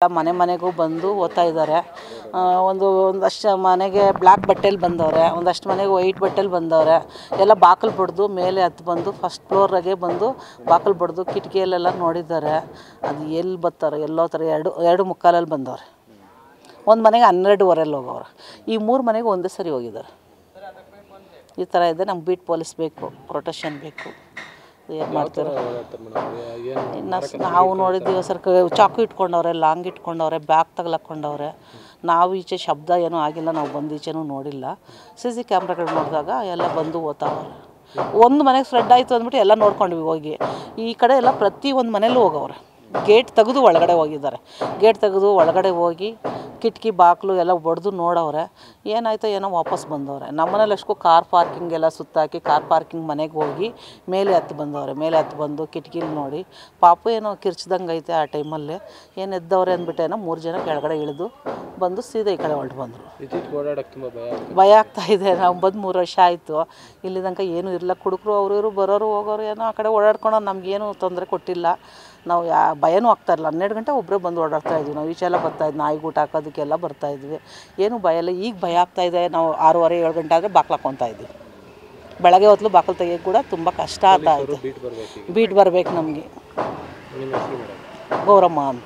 ಮನೆ ಮನೆಗೂ ಬಂದು ಓದ್ತಾ ಇದ್ದಾರೆ. ಒಂದಷ್ಟು ಮನೆಗೆ ಬ್ಲ್ಯಾಕ್ ಬಟ್ಟೆಲಿ ಬಂದವ್ರೆ, ಒಂದಷ್ಟು ಮನೆಗೆ ವೈಟ್ ಬಟ್ಟೆಲಿ ಬಂದವ್ರೆ. ಎಲ್ಲ ಬಾಗಿಲು ಬಡಿದು ಮೇಲೆ ಹತ್ತು ಬಂದು ಫಸ್ಟ್ ಫ್ಲೋರಾಗೆ ಬಂದು ಬಾಗಿಲು ಬಡಿದು ಕಿಟಕಿಯಲ್ಲೆಲ್ಲ ನೋಡಿದ್ದಾರೆ. ಅದು ಎಲ್ಲಿ ಬರ್ತಾರೆ ಎಲ್ಲೋ ಥರ 2:45 ಬಂದವ್ರೆ. ಒಂದು ಮನೆಗೆ 12:15 ಹೋಗವ್ರೆ. ಈ 3 ಮನೆಗೆ ಒಂದೇ ಸರಿ ಹೋಗಿದ್ದಾರೆ. ಈ ಥರ ಇದೆ. ನಮ್ಗೆ ಬೀಟ್ ಪೊಲೀಸ್ ಬೇಕು, ಪ್ರೊಟೆಕ್ಷನ್ ಬೇಕು. ಏನು ಮಾಡ್ತಾರೆ ಇನ್ನು ನಾವು ನೋಡಿದ್ದೀವಿ ಸರ್. ಚಾಕು ಇಟ್ಕೊಂಡವ್ರೆ, ಲಾಂಗ್ ಇಟ್ಕೊಂಡವ್ರೆ, ಬ್ಯಾಗ್ ತಗಲಾಕ್ಕೊಂಡವ್ರೆ. ನಾವು ಈಚೆ ಶಬ್ದ ಏನೂ ಆಗಿಲ್ಲ, ನಾವು ಬಂದು ಈಚೆನೂ ನೋಡಿಲ್ಲ. CC ಕ್ಯಾಮ್ರಾಗಳು ನೋಡಿದಾಗ ಎಲ್ಲ ಬಂದು ಓದ್ತಾವ್ರೆ. ಒಂದು ಮನೆಗೆ ಸ್ಪ್ರೆಡ್ ಆಯಿತು ಅಂದ್ಬಿಟ್ಟು ಎಲ್ಲ ನೋಡ್ಕೊಂಡ್ವಿ ಹೋಗಿ. ಈ ಕಡೆ ಎಲ್ಲ ಪ್ರತಿ ಒಂದು ಮನೇಲೂ ಹೋಗವ್ರೆ. ಗೇಟ್ ತೆಗೆದು ಒಳಗಡೆ ಹೋಗಿದ್ದಾರೆ. ಗೇಟ್ ತೆಗೆದು ಒಳಗಡೆ ಹೋಗಿ ಕಿಟಕಿ ಬಾಗಿಲು ಎಲ್ಲ ಬಡಿದು ನೋಡವ್ರೆ. ಏನಾಯ್ತೋ ಏನೋ ವಾಪಸ್ ಬಂದವ್ರೆ. ನಮ್ಮನೇಲಿ ಅಷ್ಟು ಕಾರ್ ಪಾರ್ಕಿಂಗ್ ಎಲ್ಲ ಸುತ್ತಾಕಿ ಕಾರ್ ಪಾರ್ಕಿಂಗ್ ಮನೆಗೆ ಹೋಗಿ ಮೇಲೆ ಹತ್ತು ಬಂದವ್ರೆ. ಮೇಲೆ ಹತ್ತು ಬಂದು ಕಿಟಕಿಲಿ ನೋಡಿ ಪಾಪು ಏನೋ ಕಿರ್ಚ್ದಂಗೆ ಐತೆ. ಆ ಟೈಮಲ್ಲಿ ಏನು ಎದ್ದವ್ರೆ ಅಂದ್ಬಿಟ್ಟೇನೋ 3 ಜನ ಕೆಳಗಡೆ ಇಳಿದು ಬಂದು ಸೀದಾ ಈ ಕಡೆ ಹೊರಟು ಬಂದರು. ಭಯ ಆಗ್ತಾಯಿದೆ. ನಾವು ಬಂದು 3 ವರ್ಷ ಆಯಿತು. ಇಲ್ಲಿ ತನಕ ಏನೂ ಇರಲ್ಲ. ಕುಡುಕರು ಅವರು ಇವರು ಬರೋರು ಹೋಗೋರು ಏನೋ ಆ ಕಡೆ ಓಡಾಡ್ಕೊಂಡು ನಮಗೇನು ತೊಂದರೆ ಕೊಟ್ಟಿಲ್ಲ. ನಾವು ಭಯನೂ ಆಗ್ತಾಯಿರಲಿಲ್ಲ. 12 ಗಂಟೆ ಒಬ್ಬರೇ ಬಂದು ಓಡಾಡ್ತಾಯಿದ್ವಿ. ನಾವು ಈಚೆಲ್ಲ ಬರ್ತಾಯಿದ್ವಿ, ನಾಯಿಗೆ ಊಟ ಹಾಕೋದಕ್ಕೆಲ್ಲ ಬರ್ತಾಯಿದ್ವಿ. ಏನೂ ಭಯ ಇಲ್ಲ. ಈಗ ಭಯ ಆಗ್ತಾಯಿದೆ. ನಾವು 6:30 7 ಗಂಟೆ ಆದರೆ ಬಾಕ್ಲು ಹಾಕ್ಕೊತಾ ಇದ್ವಿ. ಬೆಳಗ್ಗೆ ಹೊತ್ತು ಬಾಕ್ಲು ತೆಗಿಯೋಕ್ಕೆ ಕೂಡ ತುಂಬ ಕಷ್ಟ ಆಗ್ತಾಯಿದೆ. ಬೀಟ್ ಬರಬೇಕು ನಮಗೆ. ಗೌರಮ್ಮ ಅಂತ.